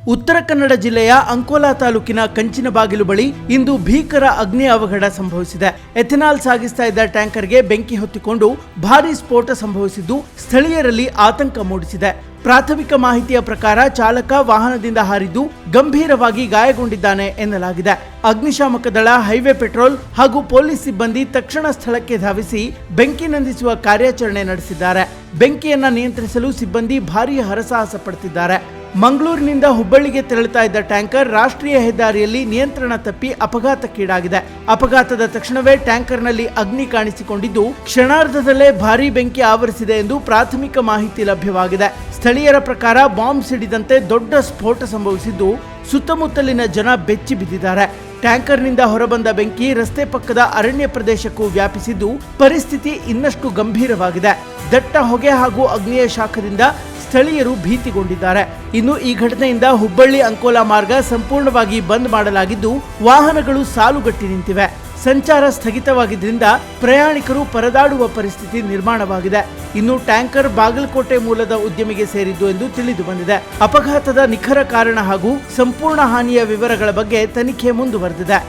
ಉತ್ತರ ಕನ್ನಡ ಜಿಲ್ಲೆಯ ಅಂಕೋಲಾ ತಾಲೂಕಿನ ಕಂಚಿನಬಾಗಿಲು ಬಳಿ ಇಂದು ಭೀಕರ ಅಗ್ನಿ ಅವಘಡ ಸಂಭವಿಸಿದೆ. ಎಥೆನಾಲ್ ಸಾಗಿಸ್ತಾ ಇದ್ದ ಟ್ಯಾಂಕರ್ಗೆ ಬೆಂಕಿ ಹೊತ್ತಿಕೊಂಡು ಭಾರೀ ಸ್ಫೋಟ ಸಂಭವಿಸಿದ್ದು ಸ್ಥಳೀಯರಲ್ಲಿ ಆತಂಕ ಮೂಡಿಸಿದೆ. ಪ್ರಾಥಮಿಕ ಮಾಹಿತಿಯ ಪ್ರಕಾರ ಚಾಲಕ ವಾಹನದಿಂದ ಹಾರಿದ್ದು ಗಂಭೀರವಾಗಿ ಗಾಯಗೊಂಡಿದ್ದಾನೆ ಎನ್ನಲಾಗಿದೆ. ಅಗ್ನಿಶಾಮಕ ದಳ, ಹೈವೇ ಪೆಟ್ರೋಲ್ ಹಾಗೂ ಪೊಲೀಸ್ ಸಿಬ್ಬಂದಿ ತಕ್ಷಣ ಸ್ಥಳಕ್ಕೆ ಧಾವಿಸಿ ಬೆಂಕಿ ನಂದಿಸುವ ಕಾರ್ಯಾಚರಣೆ ನಡೆಸಿದ್ದಾರೆ. ಬೆಂಕಿಯನ್ನ ನಿಯಂತ್ರಿಸಲು ಸಿಬ್ಬಂದಿ ಭಾರೀ ಹರಸಾಹಸ ಪಡುತ್ತಿದ್ದಾರೆ. ಮಂಗಳೂರಿನಿಂದ ಹುಬ್ಬಳ್ಳಿಗೆ ತೆರಳುತ್ತಾ ಇದ್ದ ಟ್ಯಾಂಕರ್ ರಾಷ್ಟ್ರೀಯ ಹೆದ್ದಾರಿಯಲ್ಲಿ ನಿಯಂತ್ರಣ ತಪ್ಪಿ ಅಪಘಾತಕ್ಕೀಡಾಗಿದೆ. ಅಪಘಾತದ ತಕ್ಷಣವೇ ಟ್ಯಾಂಕರ್ನಲ್ಲಿ ಅಗ್ನಿ ಕಾಣಿಸಿಕೊಂಡಿದ್ದು ಕ್ಷಣಾರ್ಧದಲ್ಲೇ ಭಾರೀ ಬೆಂಕಿ ಆವರಿಸಿದೆ ಎಂದು ಪ್ರಾಥಮಿಕ ಮಾಹಿತಿ ಲಭ್ಯವಾಗಿದೆ. ಸ್ಥಳೀಯರ ಪ್ರಕಾರ ಬಾಂಬ್ ಸಿಡಿದಂತೆ ದೊಡ್ಡ ಸ್ಫೋಟ ಸಂಭವಿಸಿದ್ದು ಸುತ್ತಮುತ್ತಲಿನ ಜನ ಬೆಚ್ಚಿ ಬಿದ್ದಿದ್ದಾರೆ. ಟ್ಯಾಂಕರ್ನಿಂದ ಹೊರಬಂದ ಬೆಂಕಿ ರಸ್ತೆ ಪಕ್ಕದ ಅರಣ್ಯ ಪ್ರದೇಶಕ್ಕೂ ವ್ಯಾಪಿಸಿದ್ದು ಪರಿಸ್ಥಿತಿ ಇನ್ನಷ್ಟು ಗಂಭೀರವಾಗಿದೆ. ದಟ್ಟ ಹೊಗೆ ಹಾಗೂ ಅಗ್ನಿಯ ಶಾಖದಿಂದ ಸ್ಥಳೀಯರು ಭೀತಿಗೊಂಡಿದ್ದಾರೆ. ಇನ್ನು ಈ ಘಟನೆಯಿಂದ ಹುಬ್ಬಳ್ಳಿ ಅಂಕೋಲಾ ಮಾರ್ಗ ಸಂಪೂರ್ಣವಾಗಿ ಬಂದ್ ಮಾಡಲಾಗಿದ್ದು ವಾಹನಗಳು ಸಾಲುಗಟ್ಟಿ ನಿಂತಿವೆ. ಸಂಚಾರ ಸ್ಥಗಿತವಾಗಿದ್ದರಿಂದ ಪ್ರಯಾಣಿಕರು ಪರದಾಡುವ ಪರಿಸ್ಥಿತಿ ನಿರ್ಮಾಣವಾಗಿದೆ. ಇನ್ನು ಟ್ಯಾಂಕರ್ ಬಾಗಲಕೋಟೆ ಮೂಲದ ಉದ್ಯಮಿಗೆ ಸೇರಿದ್ದು ಎಂದು ತಿಳಿದು ಬಂದಿದೆ. ಅಪಘಾತದ ನಿಖರ ಕಾರಣ ಹಾಗೂ ಸಂಪೂರ್ಣ ಹಾನಿಯ ವಿವರಗಳ ಬಗ್ಗೆ ತನಿಖೆ ಮುಂದುವರೆದಿದೆ.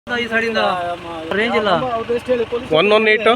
ಈ ಸೈಡಿಂದ ರೇಂಜ್ ಇಲ್ಲ. 118